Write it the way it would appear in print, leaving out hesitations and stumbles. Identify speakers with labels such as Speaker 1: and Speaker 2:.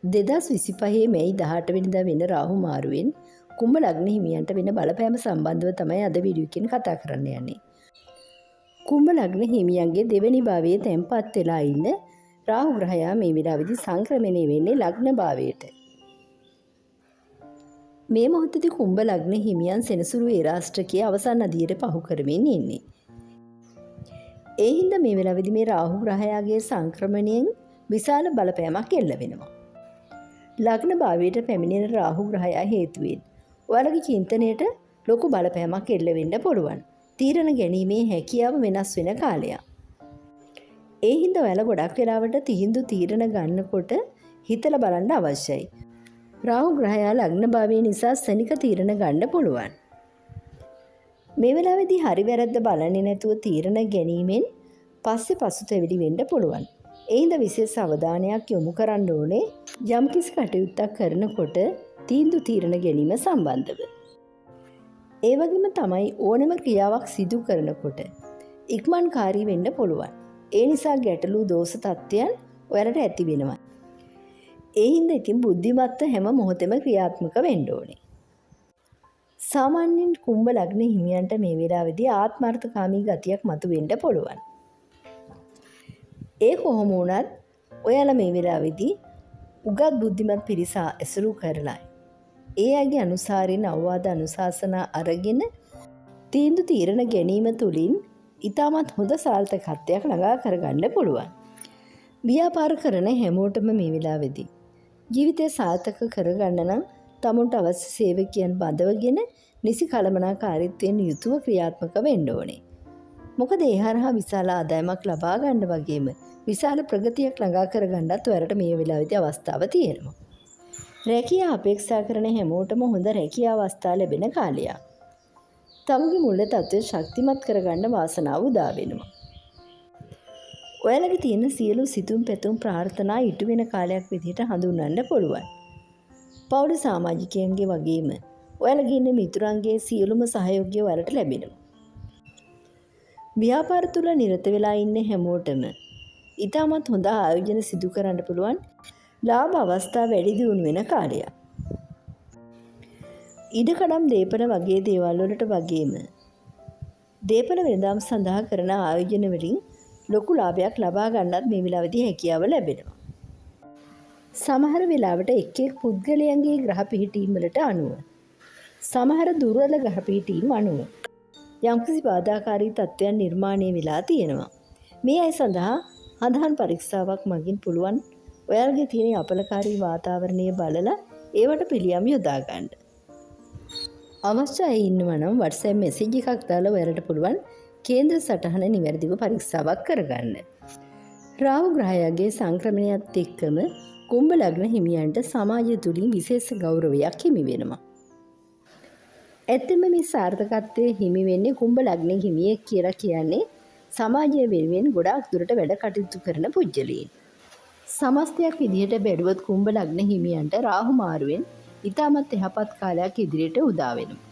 Speaker 1: 2025 මැයි 18 වෙනිදා වෙන රාහු මාරුවෙන් කුම්භ ලග්න හිමියන්ට වෙන බලපෑම සම්බන්ධව තමයි අද වීඩියෝ එකෙන් කතා කරන්න යන්නේ. කුම්භ ලග්න හිමියන්ගේ දෙවෙනි භාවයේ තැන්පත් වෙලා ඉන්න රාහු ග්‍රහයා මේ වෙලාවේදී සංක්‍රමණය වෙන්නේ ලග්න භාවයට. මේ මොහොතේදී කුම්භ ලග්න හිමියන් සෙනසුරු ඒ රාශියේ අවසන් අදියර පහු කරමින් ඉන්නේ. ඒ හින්දා මේ වෙලාවේදී මේ රාහු ග්‍රහයාගේ සංක්‍රමණයෙන් විශාල බලපෑමක් එල්ල වෙනවා. ලග්න භාවයට පැමිණෙන රාහු ග්‍රහයා හේතුවෙන් ඔයාලගේ චින්තනයට ලොකු බලපෑමක් එල්ල වෙන්න පුළුවන්. තීරණ ගැනීමේ හැකියාව වෙනස් වෙන කාලයක්. ඒ හින්දා ඔයාලා ගොඩක් වෙලාවට තීරණ ගන්නකොට හිතලා බලන්න අවශ්‍යයි. රාහු ග්‍රහයා ලග්න භාවය නිසා සනික තීරණ ගන්න පුළුවන්. මේ වෙලාවේදී හරි වැරද්ද බලන්නේ නැතුව තීරණ ගැනීමෙන් පස්සේ පසුතැවිලි වෙන්න පුළුවන්. ඒ හින්දා විශේෂ අවධානයක් යොමු කරන්න ඕනේ යම්කිසි කටයුත්තක් කරනකොට තීරණ ගැනීම සම්බන්ධව. ඒ වගේම තමයි ඕනෑම ක්‍රියාවක් සිදු කරනකොට ඉක්මන්කාරී වෙන්න පුළුවන්. ඒ නිසා ගැටලු දෝෂ තත්ත්වයන් ඔයාලට ඇති වෙනවා. ඒ හින්දා ඉතින් බුද්ධිමත්ව හැම මොහොතෙම ක්‍රියාත්මක වෙන්න ඕනේ. සාමාන්‍යයෙන් කුම්භ ලග්න හිමියන්ට මේ වෙලාවේදී ආත්මార్థකාමී ගතියක් මතුවෙන්න පුළුවන්. ඒ කොහොම වුණත් ඔයාලා මේ වෙලාවේදී උගත් බුද්ධිමත් පිරිස ඇසුරු කරලා ඒ අයගේ අනුසාරයෙන් අවවාද අනුශාසනා අරගෙන තීරණ ගැනීම තුළින් ඉතාමත් හොඳ සාර්ථකත්වයක් ළඟා කරගන්න පුළුවන්. ව්‍යාපාර කරන හැමෝටම මේ වෙලාවේදී ජීවිතය සාර්ථක කරගන්න නම් තමුන්ට අවශ්‍ය සේවකයන් බඳවගෙන නිසි කළමනාකාරීත්වයෙන් යුතුව ක්‍රියාත්මක වෙන්න ඕනේ. මොකද ඒ හරහා විශාල ආදායමක් ලබා ගන්න වගේම විශාල ප්‍රගතියක් ළඟා කරගන්නත් ඔයාලට මේ වෙලාවේදී අවස්ථාව තියෙනවා. රැකියාව අපේක්ෂා කරන හැමෝටම හොඳ රැකියාව අවස්ථා ලැබෙන කාලයක්. තමගේ මුල්‍ය තත්ත්වය ශක්තිමත් කරගන්න වාසනාව උදා වෙනවා. ඔයාලගේ තියෙන සියලු සිතුම් පැතුම් ප්‍රාර්ථනා ඉටු වෙන කාලයක් විදිහට හඳුන්වන්න පුළුවන්. පවුල සමාජිකයන්ගේ වගේම ඔයාලගේ ඉන්න මිතුරන්ගේ සියලුම සහයෝගය ඔයාලට ලැබෙනවා. ව්‍යාපාර තුල නිරත වෙලා ඉන්න හැමෝටම ඉතාමත් හොඳ ආයෝජන සිදු කරන්න පුළුවන් ලාභ අවස්ථා වැඩි දියුණු වෙන කාලයක්. ඉඩකඩම් දීපන වගේ දේවල් වලට වගේම දීපන වෙනදාම් සඳහා කරන ආයෝජන වලින් ලොකු ලාභයක් ලබා ගන්නත් මේ වෙලාවේදී හැකියාව ලැබෙනවා. සමහර වෙලාවට එක් පුද්ගලයන්ගේ ග්‍රහ පිහිටීම් වලට අනුව සමහර දුර්වල ග්‍රහ පිහිටීම් අනුව යම්කිසි බාධාකාරී තත්ත්වයන් නිර්මාණය වෙලා තියෙනවා. මේ අය සඳහා අධහන් පරීක්ෂාවක් මගින් පුළුවන් ඔයාලගේ තියෙන අපලකාරී වාතාවරණය බලලා ඒවට පිළියම් යොදා ගන්න. අවශ්‍ය අය ඉන්නවා නම් WhatsApp message එකක් දාලා ඔයාලට පුළුවන් කේන්ද්‍ර සටහන නිවැරදිව පරීක්ෂාවක් කරගන්න. රාහු ග්‍රහයාගේ සංක්‍රමණයත් එක්කම කුම්භ ලග්න හිමියන්ට සමාජය තුලින් විශේෂ ගෞරවයක් හිමි වෙනවා. ඇත්තම මේ සාර්ථකත්වයේ හිමි වෙන්නේ කුම්භ ලග්න හිමියෙක් කියලා කියන්නේ සමාජය වෙනුවෙන් ගොඩාක් දුරට වැඩ කටයුතු කරන පුජ්‍යලීන්. සමස්තයක් විදිහට බැලුවොත් කුම්භ ලග්න හිමියන්ට රාහු මාරුවෙන් ඉතාමත් යහපත් කාලයක් ඉදිරියට උදා වෙනවා.